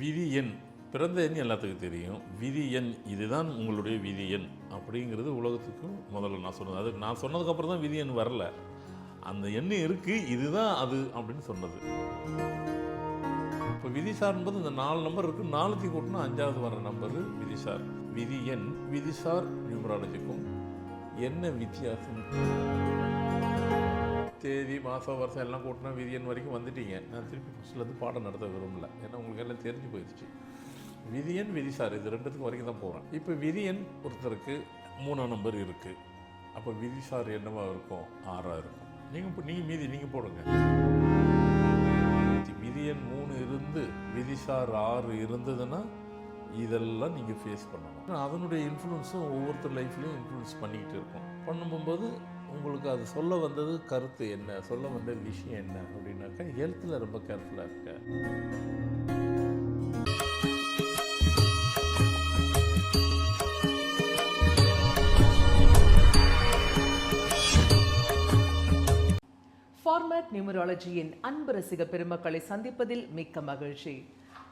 விதி எண் பிறந்த எண் எல்லாத்துக்கும் தெரியும். விதி எண் இதுதான் உங்களுடைய விதி எண் அப்படிங்கிறது உலகத்துக்கு முதல்ல நான் சொன்னது. அது நான் சொன்னதுக்கப்புறம் தான் விதி எண் வரல. அந்த எண் இருக்குது, இதுதான் அது அப்படின்னு சொன்னது. இப்போ விதிசார் என்பது இந்த 4 நம்பர் இருக்குது, 4த்தையும் கூட்டினா 5வது வர நம்பரு விதிசார். விதி எண் விதிசார் நியூமராலஜிக்கும் என்ன வித்தியாசம்? தேதி மாதம் வருஷம் எல்லாம் கூட்டினா விதி எண் வரைக்கும் வந்துட்டீங்க. நான் திருப்பி ஃபஸ்ட்லேருந்து பாடம் நடத்த விரும்பல, ஏன்னா உங்களுக்கு எல்லாம் தெரிஞ்சு போயிடுச்சு. விதி எண் விதிசார் இது ரெண்டுத்துக்கும் வரைக்கும் தான் போகிறேன். இப்போ விதி எண் ஒருத்தருக்கு 3ஆம் நம்பர் இருக்குது, அப்போ விதிசார் என்னவா இருக்கும்? 6ஆக இருக்கும். நீங்கள் போடுங்க. விதி எண் 3 இருந்து விதிசார் 6 இருந்ததுன்னா இதெல்லாம் நீங்கள் ஃபேஸ் பண்ணணும். அதனுடைய இன்ஃப்ளூன்ஸும் ஒவ்வொருத்தர் லைஃப்லையும் இன்ஃப்ளூன்ஸ் பண்ணிக்கிட்டு இருக்கும். பண்ணும்போது உங்களுக்கு அது சொல்ல வந்தது கருத்து என்ன, சொல்ல வந்த விஷயம் என்ன அப்படின்னாக்கா ஹெல்த்தில் ரொம்ப கேர்ஃபுல்லாக இருக்க. ஃபார்மேட் நியூமராலஜியின் அன்பு ரசிக பெருமக்களை சந்திப்பதில் மிக்க மகிழ்ச்சி.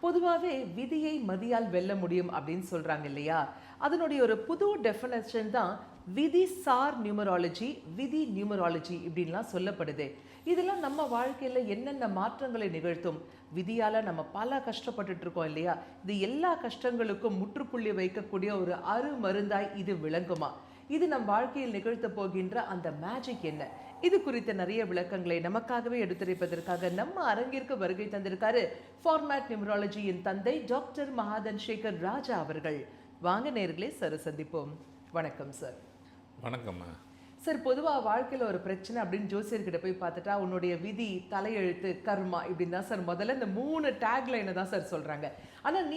பொதுவாகவே விதியை மதியால் வெல்ல முடியும் அப்படின்னு சொல்றாங்க இல்லையா? அதனுடைய ஒரு புது டெஃபினேஷன் தான் விதி சார் நியூமராலஜி, விதி நியூமராலஜி இப்படின்லாம் சொல்லப்படுது. இதெல்லாம் நம்ம வாழ்க்கையில என்னென்ன மாற்றங்களை நிகழ்த்தும்? விதியால நம்ம பல கஷ்டப்பட்டுட்டு இருக்கோம் இல்லையா? இது எல்லா கஷ்டங்களுக்கும் முற்றுப்புள்ளி வைக்கக்கூடிய ஒரு அருமருந்தாய் இது விளங்குமா? இது நம் வாழ்க்கையில் நிகழ்த்த போகின்ற அந்த மேஜிக் என்ன? இது குறித்த நிறைய விளக்கங்களை நமக்காகவே எடுத்துரைப்பதற்காக நம்ம அரங்கிற்கு வருகை தந்திருக்காரு ஃபார்மேட் நியூமராலஜியின் தந்தை டாக்டர் மகாதன் சேகர் ராஜா அவர்கள். வாங்க நேர்களே, சார் சந்திப்போம். வணக்கம் சார். வணக்கம்மா. சார், பொதுவாக வாழ்க்கையில் ஒரு பிரச்சனை அப்படின்னு ஜோசியர்கிட்ட போய் பார்த்துட்டா உன்னுடைய விதி, தலையெழுத்து, கர்மா இப்படின்னு தான் சார் முதல்ல இந்த 3 டேக்லைனை தான் சார் சொல்கிறாங்க. ஆனால்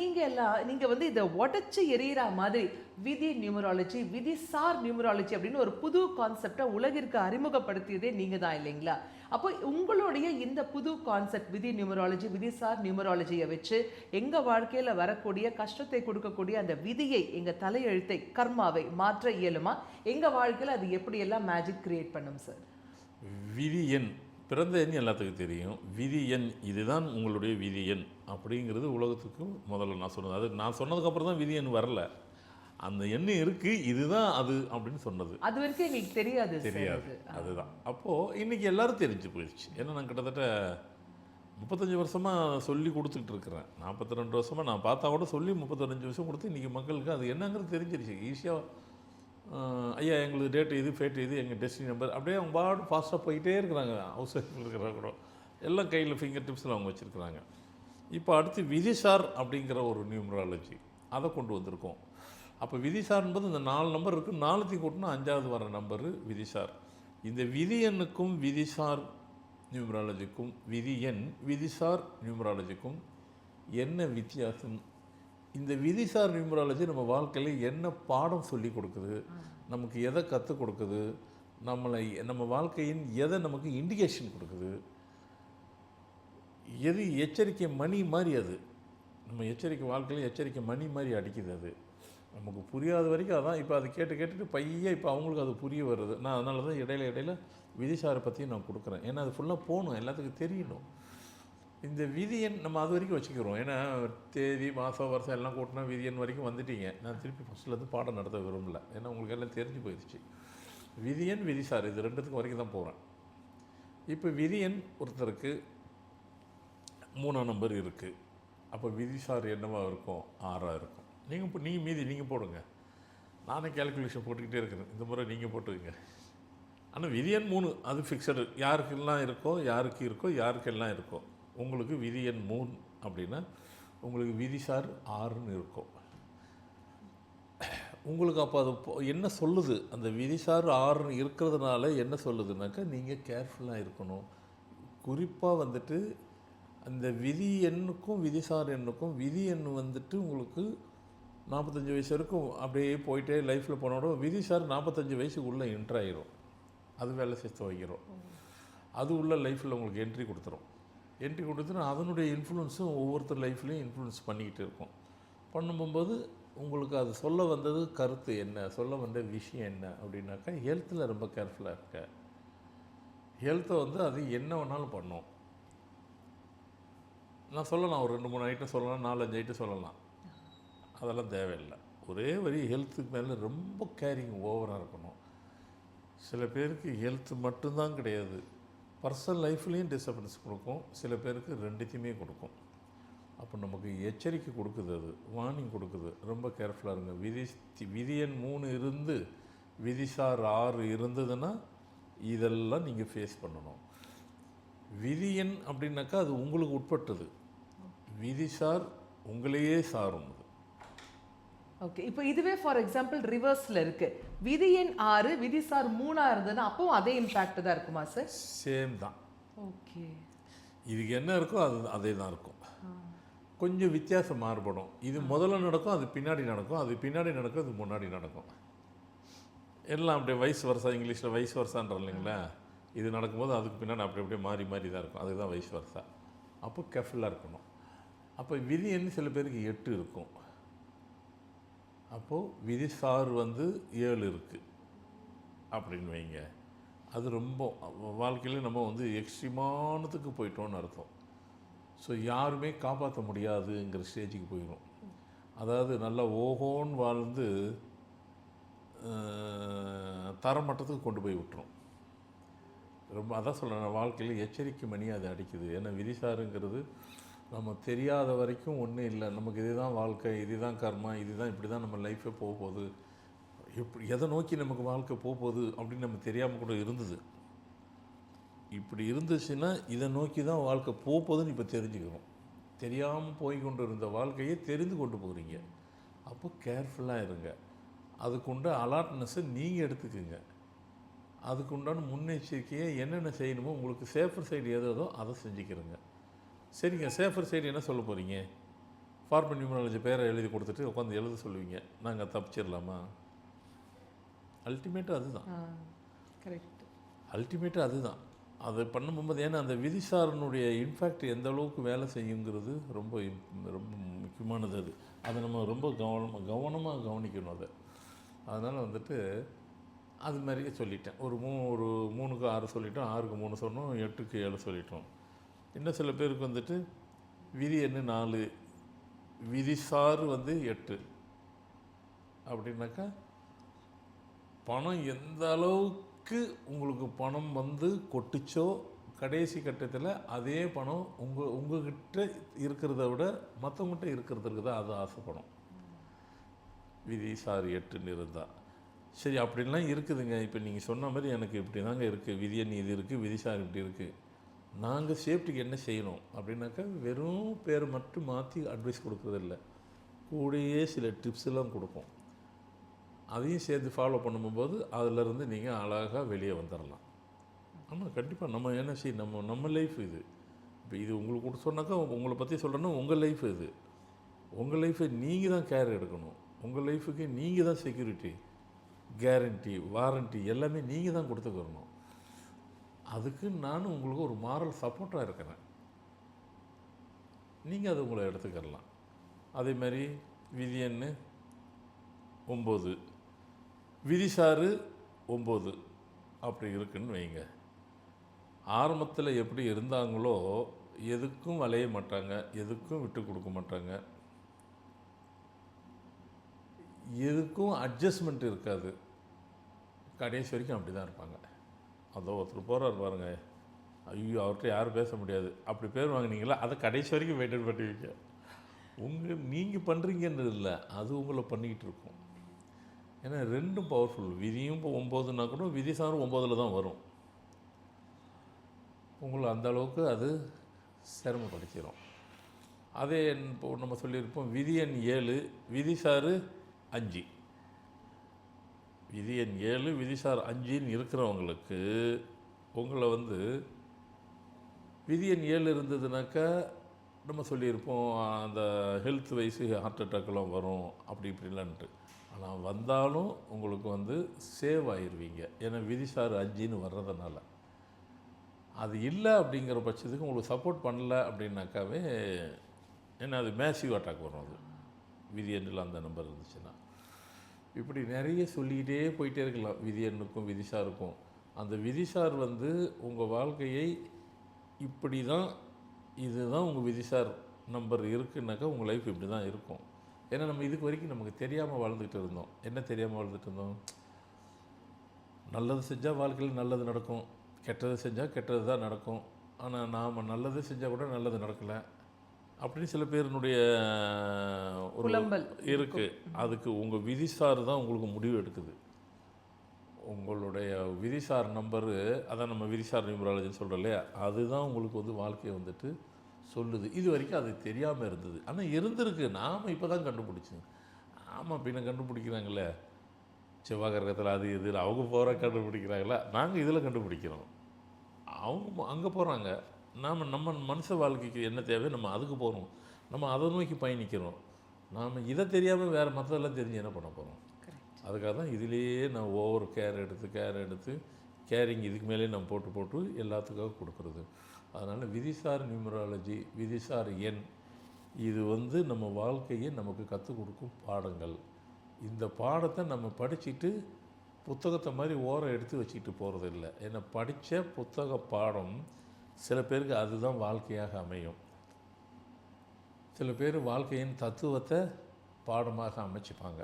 நீங்கள் வந்து இதை உடச்சி எறிகிற மாதிரி விதி நியூமராலஜி, விதி சார் நியூமராலஜி அப்படின்னு ஒரு புது கான்செப்டை உலகிற்கு அறிமுகப்படுத்தியதே நீங்கள் தான் இல்லைங்களா? அப்போ உங்களுடைய இந்த புது கான்செப்ட் விதி நியூமராலஜி, விதி சார் நியூமராலஜியை வச்சு எங்கள் வாழ்க்கையில் வரக்கூடிய கஷ்டத்தை கொடுக்கக்கூடிய அந்த விதியை, எங்கள் தலையெழுத்தை, கர்மாவை மாற்ற இயலுமா? எங்கள் வாழ்க்கையில் அது எப்படியெல்லாம் மேஜிக் கிரியேட் பண்ணும் சார்? விதி எண் பிறந்த எண் எல்லாத்துக்கும் தெரியும். விதி எண் இதுதான் உங்களுடைய விதி எண் அப்படிங்கிறது உலகத்துக்கு முதல்ல நான் சொன்னது. அது நான் சொன்னதுக்கப்புறம் தான் விதி எண் வரல. அந்த எண் இருக்குது, இதுதான் அது அப்படின்னு சொன்னது. அது வரைக்கும் எங்களுக்கு தெரியாது. அதுதான். அப்போது இன்றைக்கி எல்லோரும் தெரிஞ்சு போயிடுச்சு. ஏன்னா நான் கிட்டத்தட்ட 35 வருஷமாக சொல்லி கொடுத்துக்கிட்டு இருக்கிறேன். 42 வருஷமாக நான் பார்த்தா கூட சொல்லி 35 வருஷம் கொடுத்து இன்றைக்கி மக்களுக்கு அது என்னங்கிறது தெரிஞ்சிருச்சு. ஈஸியாக ஐயா எங்களுக்கு டேட் இது, ஃபேட் இது, எங்கள் டெஸ்டினி நம்பர், அப்படியே அவங்க பாடு ஃபாஸ்ட்டாக போயிட்டே இருக்கிறாங்க. ஹவுஸ் ஒய்ஃபில் இருக்கிறாங்க கூட எல்லாம் கையில் ஃபிங்கர் டிப்ஸில் அவங்க வச்சுருக்குறாங்க. இப்போ அடுத்து விதிசார் அப்படிங்கிற ஒரு நியூமராலஜி அதை கொண்டு வந்திருக்கோம். அப்போ விதிசார் என்பது இந்த 4 நம்பர் இருக்குது, 4த்தையும் கூட்டினா 5வது வர நம்பரு விதிசார். இந்த விதி எண்ணுக்கும் விதிசார் நியூமராலஜிக்கும் விதி எண் விதிசார் நியூமராலஜிக்கும் என்ன வித்தியாசம்? இந்த விதிசார் நியூமராலஜி நம்ம வாழ்க்கையில் என்ன பாடம் சொல்லி கொடுக்குது, நமக்கு எதை கற்றுக் கொடுக்குது, நம்ம வாழ்க்கையின் எதை நமக்கு இண்டிகேஷன் கொடுக்குது, எது எச்சரிக்கை மணி மாதிரி, அது நம்ம எச்சரிக்கை வாழ்க்கையில் எச்சரிக்கை மணி மாதிரி அடிக்குது. அது நமக்கு புரியாத வரைக்கும் அதான். இப்போ அதை கேட்டுட்டு பையன் இப்போ அவங்களுக்கு அது புரிய வருது. நான் அதனால தான் இடையில விதிசாரை பற்றியும் நான் கொடுக்குறேன். ஏன்னா அது ஃபுல்லாக போகணும், எல்லாத்துக்கும் தெரியணும். இந்த விதி எண் நம்ம அது வரைக்கும் வச்சுக்கிறோம். ஏன்னா தேதி மாதம் வருஷம் எல்லாம் கூட்டினா விதி எண் வரைக்கும் வந்துட்டீங்க. நான் திருப்பி ஃபஸ்ட்லேருந்து பாடம் நடத்த விரும்பல, ஏன்னா உங்களுக்கு எல்லாம் தெரிஞ்சு போயிடுச்சு. விதி எண் விதிசார் இது ரெண்டுத்துக்கும் வரைக்கும் தான் போகிறேன். இப்போ விதி எண் ஒருத்தருக்கு 3ஆம் நம்பர் இருக்குது, அப்போ விதிசார் என்னவாக இருக்கும்? 6ஆக இருக்கும். நீங்கள் போடுங்க. நானே கேல்குலேஷன் போட்டுக்கிட்டே இருக்கிறேன். இந்த முறை நீங்கள் போட்டுக்கங்க. ஆனால் விதி எண் 3 அது ஃபிக்ஸடு. யாருக்கெல்லாம் இருக்கோ, யாருக்கெல்லாம் இருக்கோ. உங்களுக்கு விதி எண் 3 அப்படின்னா உங்களுக்கு விதிசார் 6ன்னு இருக்கும். உங்களுக்கு அப்போ அது என்ன சொல்லுது? அந்த விதிசார் 6ன்னு இருக்கிறதுனால என்ன சொல்லுதுனாக்கா நீங்கள் கேர்ஃபுல்லாக இருக்கணும். குறிப்பாக வந்துட்டு அந்த விதி எண்ணுக்கும் விதிசார் எண்ணுக்கும், விதி எண் வந்துட்டு உங்களுக்கு 45 வயசு வரைக்கும் அப்படியே போயிட்டே லைஃப்பில் போனோட விதிசார் 45 வயசுக்குள்ளே என்ட்ராயிரும். அது வேலை செய்ய துவங்கிடும். அது உள்ள லைஃப்பில் உங்களுக்கு என்ட்ரி கொடுத்துனா அதனுடைய இன்ஃப்ளூன்ஸும் ஒவ்வொருத்தர் லைஃப்லையும் இன்ஃப்ளூன்ஸ் பண்ணிக்கிட்டு இருக்கும். பண்ணும்போது உங்களுக்கு அது சொல்ல வந்தது கருத்து என்ன, சொல்ல வந்த விஷயம் என்ன அப்படின்னாக்கா ஹெல்த்தில் ரொம்ப கேர்ஃபுல்லாக இருக்க. ஹெல்த்தை வந்து அது என்ன வேணாலும் பண்ணும். நான் சொல்லலாம், ஒரு 2 3 ஐட்டம் சொல்லலாம், 4 5 ஐட்டம் சொல்லலாம். அதெல்லாம் தேவையில்லை. ஒரே வரி ஹெல்த்துக்கு மேலே ரொம்ப கேரிங் ஓவராக இருக்கணும். சில பேருக்கு ஹெல்த் மட்டும்தான் கிடையாது, பர்சனல் லைஃப்லேயும் டிஸ்டர்பன்ஸ் கொடுக்கும். சில பேருக்கு ரெண்டுத்தையுமே கொடுக்கும். அப்போ நமக்கு எச்சரிக்கை கொடுக்குது, அது வார்னிங் கொடுக்குது. ரொம்ப கேர்ஃபுல்லாக இருங்க. விதியன் 3 இருந்து விதிசார் 6 இருந்ததுன்னா இதெல்லாம் நீங்கள் ஃபேஸ் பண்ணணும். விதியன் அப்படின்னாக்கா அது உங்களுக்கு உட்பட்டது. விதிசார் உங்களையே சாரும். ஓகே, இப்போ இதுவே ஃபார் எக்ஸாம்பிள் ரிவர்ஸில் இருக்கு, விதி எண் 6 விதிசார் 3 இருந்ததுன்னா அப்பவும் அதே இம்பேக்ட் தான் இருக்குமா சார்? சேம் தான். ஓகே, இதுக்கு என்ன இருக்கோ அது அதே தான் இருக்கும். கொஞ்சம் வித்தியாசம் மாறுபடும். இது முதல்ல நடக்கும், அது பின்னாடி நடக்கும், அது பின்னாடி நடக்கும், அது முன்னாடி நடக்கும். எல்லாம் அப்படியே வயசு வருஷம், இங்கிலீஷில் வயசு வருஷான்ற இல்லைங்களா, இது நடக்கும்போது அதுக்கு பின்னாடி அப்படி அப்படியே மாறி மாறி தான் இருக்கும். அதுதான் வயசு வருஷம். அப்போ கேர்ஃபுல்லாக இருக்கணும். அப்போ விதி என்ன சில பேருக்கு 8 இருக்கும். அப்போது விதிசார் 7 இருக்குது அப்படின்னு வைங்க. அது ரொம்ப வாழ்க்கையில் நம்ம எக்ஸ்ட்ரீமானதுக்கு போயிட்டோன்னு அர்த்தம். ஸோ யாருமே காப்பாற்ற முடியாதுங்கிற ஸ்டேஜுக்கு போயிடும். அதாவது நல்லா ஓஹோன்னு வாழ்ந்து தரமட்டத்துக்கு கொண்டு போய் விட்டுரும். ரொம்ப அதான் சொல்கிறேன், வாழ்க்கையில் எச்சரிக்கை மணி அது அடிக்குது. ஏன்னா விதிசாருங்கிறது நம்ம தெரியாத வரைக்கும் ஒன்றும் இல்லை. நமக்கு இதுதான் வாழ்க்கை, இதுதான் கர்மா, இதுதான் இப்படி தான் நம்ம லைஃபே போக போகுது, எப்படி எதை நோக்கி நமக்கு வாழ்க்கை போக போகுது அப்படின்னு நம்ம தெரியாமல் கூட இருந்தது. இப்படி இருந்துச்சுன்னா இதை நோக்கி தான் வாழ்க்கை போக போகுதுன்னு இப்போ தெரிஞ்சுக்கிறோம். தெரியாமல் போய் கொண்டு இருந்த வாழ்க்கையை தெரிந்து கொண்டு போகிறீங்க. அப்போ கேர்ஃபுல்லாக இருங்க. அதுக்குண்ட அலர்ட்னஸை நீங்கள் எடுத்துக்கோங்க. அதுக்குண்டான முன்னெச்சரிக்கையை என்னென்ன செய்யணுமோ உங்களுக்கு சேஃபர் சைடு ஏதோ அதை செஞ்சுக்கிறோங்க. சரிங்க, சேஃபர் சைடு என்ன சொல்ல போகிறீங்க? ஃபார்மல் நியூமராலஜி பேரை எழுதி கொடுத்துட்டு உட்காந்து எழுத சொல்லுவீங்க. நாங்கள் தப்பிச்சிடலாமா? அல்டிமேட்டாக அதுதான். கரெக்ட். அல்டிமேட்டாக அதுதான். அது பண்ணும்போது ஏன்னா அந்த விதிசாரனுடைய இன்ஃபேக்ட் எந்த அளவுக்கு வேலை செய்யுங்கிறது ரொம்ப ரொம்ப முக்கியமானது. அதை நம்ம ரொம்ப கவனமாக கவனிக்கணும். அதனால் அது மாதிரியே சொல்லிட்டேன். ஒரு 3க்கு 6 சொல்லிட்டோம், 6க்கு 3 சொன்னோம், 8க்கு 7 சொல்லிட்டோம். இன்னும் சில பேருக்கு விதி என்ன 4, விதிசார் 8 அப்படின்னாக்கா பணம் எந்த அளவுக்கு உங்களுக்கு பணம் கொட்டுச்சோ கடைசி கட்டத்தில் அதே பணம் உங்ககிட்ட இருக்கிறத விட மற்றவங்ககிட்ட இருக்கிறதுக்கு தான் அது ஆசைப்படும். விதிசார் 8ன்னு இருந்தால் சரி. அப்படின்லாம் இருக்குதுங்க. இப்போ நீங்கள் சொன்ன மாதிரி எனக்கு இப்படி தாங்க இருக்குது, விதியன் இது இருக்குது, விதிசார் இப்படி இருக்குது. நாங்கள் சேஃப்டிக்கு என்ன செய்யணும் அப்படின்னாக்கா வெறும் பேரை மட்டும் மாற்றி அட்வைஸ் கொடுக்குறதில்ல, கூடயே சில டிப்ஸ் எல்லாம் கொடுப்போம். அதையும் சேர்த்து ஃபாலோ பண்ணும்போது அதிலிருந்து நீங்கள் அழகாக வெளியே வந்துடலாம். ஆமாம், கண்டிப்பாக நம்ம என்ன நம்ம லைஃப் இது. இப்போ இது உங்களுக்கு கூட சொன்னாக்கா உங்களை பற்றி சொல்கிறேன்னா உங்கள் லைஃப் இது. உங்கள் லைஃப்பை நீங்கள் தான் கேர் எடுக்கணும். உங்கள் லைஃபுக்கு நீங்கள் தான் செக்யூரிட்டி, கேரண்டி, வாரண்ட்டி எல்லாமே நீங்கள் தான் கொடுத்துக்கிறணும். அதுக்கு நான் உங்களுக்கு ஒரு மாரல் சப்போர்ட்டாக இருக்கிறேன். நீங்கள் அதை உங்களை எடுத்துக்கிறலாம். அதே மாதிரி விதியன்னு 9, விதிசாரு 9 அப்படி இருக்குன்னு வைங்க. ஆரம்பத்தில் எப்படி இருந்தாங்களோ எதுக்கும் வளைய மாட்டாங்க, எதுக்கும் விட்டு கொடுக்க மாட்டாங்க, எதுக்கும் அட்ஜஸ்ட்மெண்ட் இருக்காது. கடைசி வரைக்கும் அப்படி தான் இருப்பாங்க. அதோ ஒருத்தர் போகிறார் பாருங்க, ஐயோ அவர்கிட்ட யாரும் பேச முடியாது, அப்படி பேர் வாங்கினீங்களா அதை கடைசி வரைக்கும் மெயின்டைன் பண்ணுவீங்க. நீங்கள் பண்ணுறீங்கன்றது இல்லை, அது உங்களை பண்ணிக்கிட்டு இருக்கும். ஏன்னா ரெண்டும் பவர்ஃபுல். விதியும் இப்போ 9ன்னா கூட விதிசாரும் 9ல் தான் வரும். உங்களை அந்த அளவுக்கு அது சிரமப்படுத்திடும். அதே இப்போ நம்ம சொல்லியிருப்போம் விதியன் 7 விதிசாரு 5. விதியன் 7 விதிசார் 5ன்னு இருக்கிறவங்களுக்கு உங்களை விதியன் 7 இருந்ததுனாக்கா நம்ம சொல்லியிருப்போம் அந்த ஹெல்த் வைஸு ஹார்ட் அட்டாக்கெல்லாம் வரும் அப்படி இப்படிலான்ட்டு. ஆனால் வந்தாலும் உங்களுக்கு சேவ் ஆயிடுவீங்க. ஏன்னா விதிசார் 5ன்னு வர்றதுனால. அது இல்லை அப்படிங்கிற பட்சத்துக்கு உங்களுக்கு சப்போர்ட் பண்ணல அப்படின்னாக்காவே ஏன்னா அது மேசிவ் அட்டாக் வரும். அது விதியன்னில் அந்த நம்பர் இருந்துச்சுன்னா இப்படி நிறைய சொல்லிக்கிட்டே போயிட்டே இருக்கலாம். விதியன்னுக்கும் விதிசாருக்கும் அந்த விதிசார் உங்கள் வாழ்க்கையை இப்படி தான் இதுதான் உங்கள் விதிசார் நம்பர் இருக்குன்னாக்கா உங்கள் லைஃப் இப்படி தான் இருக்கும். ஏன்னா நம்ம இதுக்கு வரைக்கும் நமக்கு தெரியாமல் வாழ்ந்துக்கிட்டு இருந்தோம். என்ன தெரியாமல் வாழ்ந்துட்டு இருந்தோம்? நல்லது செஞ்சால் வாழ்க்கையில் நல்லது நடக்கும், கெட்டது செஞ்சால் கெட்டது தான் நடக்கும். ஆனால் நாம் நல்லது செஞ்சால் கூட நல்லது நடக்கலை அப்படின்னு சில பேருனுடைய ஒரு புலம்பல் இருக்குது. அதுக்கு உங்கள் விதிசார் தான் உங்களுக்கு முடிவு எடுக்குது. உங்களுடைய விதிசார் நம்பரு, அதான் நம்ம விதிசார் நியூமராலஜின்னு சொல்கிறோம் இல்லையா, அதுதான் உங்களுக்கு வந்து வாழ்க்கையை வந்துட்டு சொல்லுது. இது வரைக்கும் அது தெரியாமல் இருந்தது, ஆனால் இருந்திருக்கு. நாம் இப்போ தான் கண்டுபிடிச்சோம். ஆமாம், பின்ன கண்டுபிடிக்கிறாங்களே செவ்வாய் கிரகத்தில் அது இது அவங்க போகிற கண்டுபிடிக்கிறாங்களா, நாங்கள் இதில் கண்டுபிடிக்கிறோம். அவங்க அங்கே போகிறாங்க. நம்ம மனுஷ வாழ்க்கைக்கு என்ன தேவை நம்ம அதுக்கு போகிறோம், நம்ம அதை நோக்கி பயணிக்கிறோம். நாம் இதை தெரியாமல் வேறு மற்றதெல்லாம் தெரிஞ்சு என்ன பண்ண போகிறோம்? அதுக்காக தான் இதிலேயே நான் ஓவர் கேர் எடுத்து கேரிங் இதுக்கு மேலே நம்ம போட்டு எல்லாத்துக்காக கொடுக்குறது. அதனால் விதிசார் நியூமராலஜி, விதிசார் எண், இது வந்து நம்ம வாழ்க்கையை நமக்கு கற்றுக் கொடுக்கும் பாடங்கள். இந்த பாடத்தை நம்ம படிச்சுட்டு புத்தகத்தை மாதிரி ஓரம் எடுத்து வச்சுக்கிட்டு போகிறது இல்லை. ஏன்னா படித்த புத்தக பாடம் சில பேருக்கு அதுதான் வாழ்க்கையாக அமையும். சில பேர் வாழ்க்கையின் தத்துவத்தை பாடமாக அமைச்சிப்பாங்க.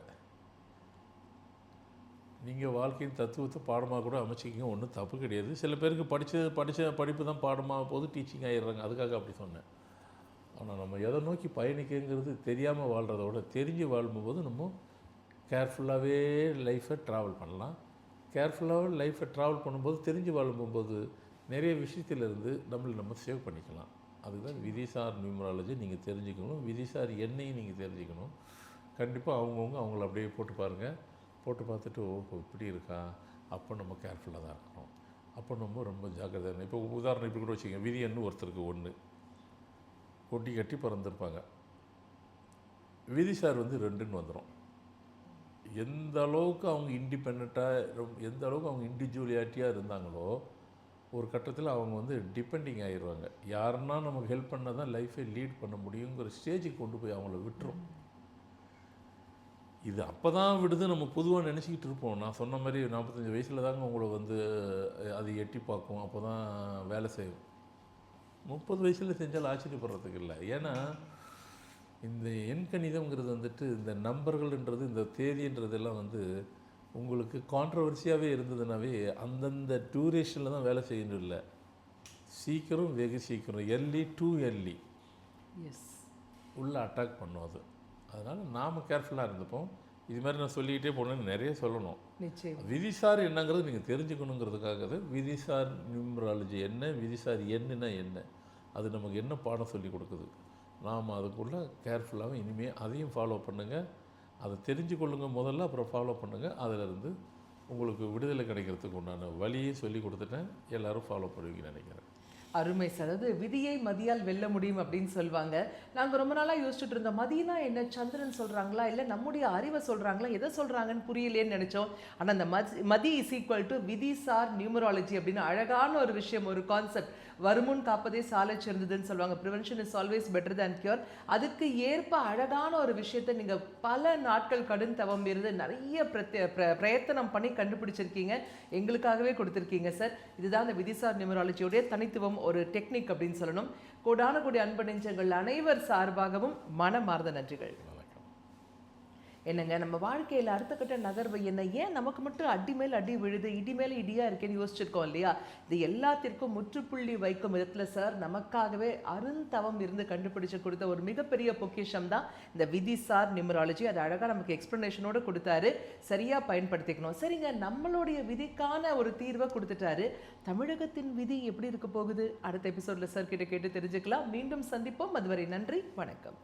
நீங்கள் வாழ்க்கையின் தத்துவத்தை பாடமாக கூட அமைச்சிக்கிங்க, ஒன்றும் தப்பு கிடையாது. சில பேருக்கு படித்த படிப்பு தான் பாடமாக போது டீச்சிங் ஆகிடுறாங்க. அதுக்காக அப்படி சொன்னேன். ஆனால் நம்ம எதை நோக்கி பயணிக்கங்கிறது தெரியாமல் வாழ்கிறத விட தெரிஞ்சு வாழும்போது நம்ம கேர்ஃபுல்லாகவே லைஃப்பை ட்ராவல் பண்ணலாம். கேர்ஃபுல்லாக லைஃப்பை ட்ராவல் பண்ணும்போது தெரிஞ்சு வாழும்போது நிறைய விஷயத்திலிருந்து நம்ம சேவ் பண்ணிக்கலாம். அதுதான் விதிசார் நியூமராலஜி நீங்கள் தெரிஞ்சுக்கணும். விதிசார் எண்ணையும் நீங்கள் தெரிஞ்சுக்கணும். கண்டிப்பாக அவங்கள அப்படியே போட்டு பாருங்கள். போட்டு பார்த்துட்டு ஓஹோ இப்படி இருக்கா, அப்போ நம்ம கேர்ஃபுல்லாக தான் இருக்கணும். அப்போ நம்ம ரொம்ப ஜாக்கிரதையாக இருக்கணும். இப்போ உதாரணம் இப்படி கூட வச்சுக்கோங்க. விதியன்னு ஒருத்தருக்கு 1 கொட்டி கட்டி பிறந்திருப்பாங்க. விதிசார் வந்து 2ன்னு வந்துடும். எந்த அளவுக்கு அவங்க இண்டிபெண்ட்டாக, எந்த அளவுக்கு அவங்க இண்டிவிஜுவலிட்டியாக இருந்தாங்களோ ஒரு கட்டத்தில் அவங்க வந்து டிபெண்டிங் ஆகிடுவாங்க. யாருன்னா நமக்கு ஹெல்ப் பண்ணால் தான் லைஃப்பை லீட் பண்ண முடியுங்கிற ஸ்டேஜுக்கு கொண்டு போய் அவங்கள விட்டுரும். இது அப்போ தான் விடுது நம்ம பொதுவாக நினச்சிக்கிட்டு இருப்போம். நான் சொன்ன மாதிரி 45 வயசில் தாங்க உங்களை வந்து அது எட்டி பார்க்கும், அப்போ தான் வேலை செய்யும். 30 வயசில் செஞ்சாலும் ஆச்சரியப்படுறதுக்கு இல்லை. ஏன்னா இந்த எண்கணிதம்ங்கிறது வந்துட்டு, இந்த நம்பர்கள்ன்றது, இந்த தேதின்றதெல்லாம் வந்து உங்களுக்கு கான்ட்ரவர்சியாகவே இருந்ததுனாவே அந்தந்த டியூரேஷனில் தான் வேலை செய்யணும். இல்லை, சீக்கிரம், வெகு சீக்கிரம், எர்லி டு எர்லி உள்ளே அட்டாக் பண்ணும் அது. அதனால் நாம் கேர்ஃபுல்லாக இருந்துப்போம். இது மாதிரி நான் சொல்லிக்கிட்டே போனேன்னு நிறைய சொல்லணும். விதிசார் என்னங்கிறது நீங்கள் தெரிஞ்சுக்கணுங்கிறதுக்காக விதிசார் நியூமராலஜி என்ன, விதிசார் எண்ணுன்னா என்ன, அது நமக்கு என்ன பாடம் சொல்லி கொடுக்குது. நாம் அதுக்குள்ளே கேர்ஃபுல்லாக இனிமேல் அதையும் ஃபாலோ பண்ணுங்கள். அதை தெரிஞ்சு கொள்ளுங்கள் முதல்ல, அப்புறம் ஃபாலோ பண்ணுங்கள். அதிலிருந்து உங்களுக்கு விடுதலை கிடைக்கிறதுக்கு உண்டான வழியை சொல்லி கொடுத்துட்டேன். எல்லோரும் ஃபாலோ பண்ணுவீங்கன்னு நினைக்கிறேன். அருமை சார். அதாவது விதியை மதியால் வெல்ல முடியும் அப்படின்னு சொல்லுவாங்க. நாங்கள் ரொம்ப நாளாக யோசிச்சுட்டு இருந்தோம், மதினா என்ன சந்திரன் சொல்கிறாங்களா இல்லை நம்முடைய அறிவை சொல்கிறாங்களா, எதை சொல்கிறாங்கன்னு புரியலேன்னு நினச்சோம். ஆனால் அந்த மதி இஸ் ஈக்குவல் டு விதிசார் நியூமராலஜி அப்படின்னு அழகான ஒரு விஷயம், ஒரு கான்செப்ட். வருமுன் காப்பதே சாலை சிறந்ததுன்னு சொல்லுவாங்க. Prevention is always better than cure. அதுக்கு ஏற்ப அழகான ஒரு விஷயத்தை நீங்கள் பல நாட்கள் கடும் தவம் இருந்து நிறைய பிரயத்தனம் பண்ணி கண்டுபிடிச்சிருக்கீங்க, எங்களுக்காகவே கொடுத்துருக்கீங்க சார். இதுதான் அந்த விதிசார் நியூமராலஜியோடைய தனித்துவம், ஒரு டெக்னிக் அப்படின்னு சொல்லணும். கோடான கோடி அன்பு நெஞ்சங்கள் அனைவர் சார்பாகவும் மனமார்ந்த நன்றிகள். என்னங்க, நம்ம வாழ்க்கையில் அடுத்த கட்ட நகர்வு என்ன, ஏன் நமக்கு மட்டும் அடி மேல் அடி விழுது, இடி மேலே இடியாக இருக்கேன்னு யோசிச்சிருக்கோம் இல்லையா? இது எல்லாத்திற்கும் முற்றுப்புள்ளி வைக்கும் விதத்தில் சார் நமக்காகவே அருந்தவம் இருந்து கண்டுபிடிச்சு கொடுத்த ஒரு மிகப்பெரிய பொக்கிஷம் தான் இந்த விதிசார் நியூமராலஜி. அது அழகாக நமக்கு எக்ஸ்ப்ளனேஷனோடு கொடுத்தாரு, சரியாக பயன்படுத்திக்கணும். சரிங்க, நம்மளுடைய விதிக்கான ஒரு தீர்வை கொடுத்துட்டாரு. தமிழகத்தின் விதி எப்படி இருக்க போகுது அடுத்த எபிசோடில் சார் கிட்ட கேட்டு தெரிஞ்சுக்கலாம். மீண்டும் சந்திப்போம். அதுவரை நன்றி, வணக்கம்.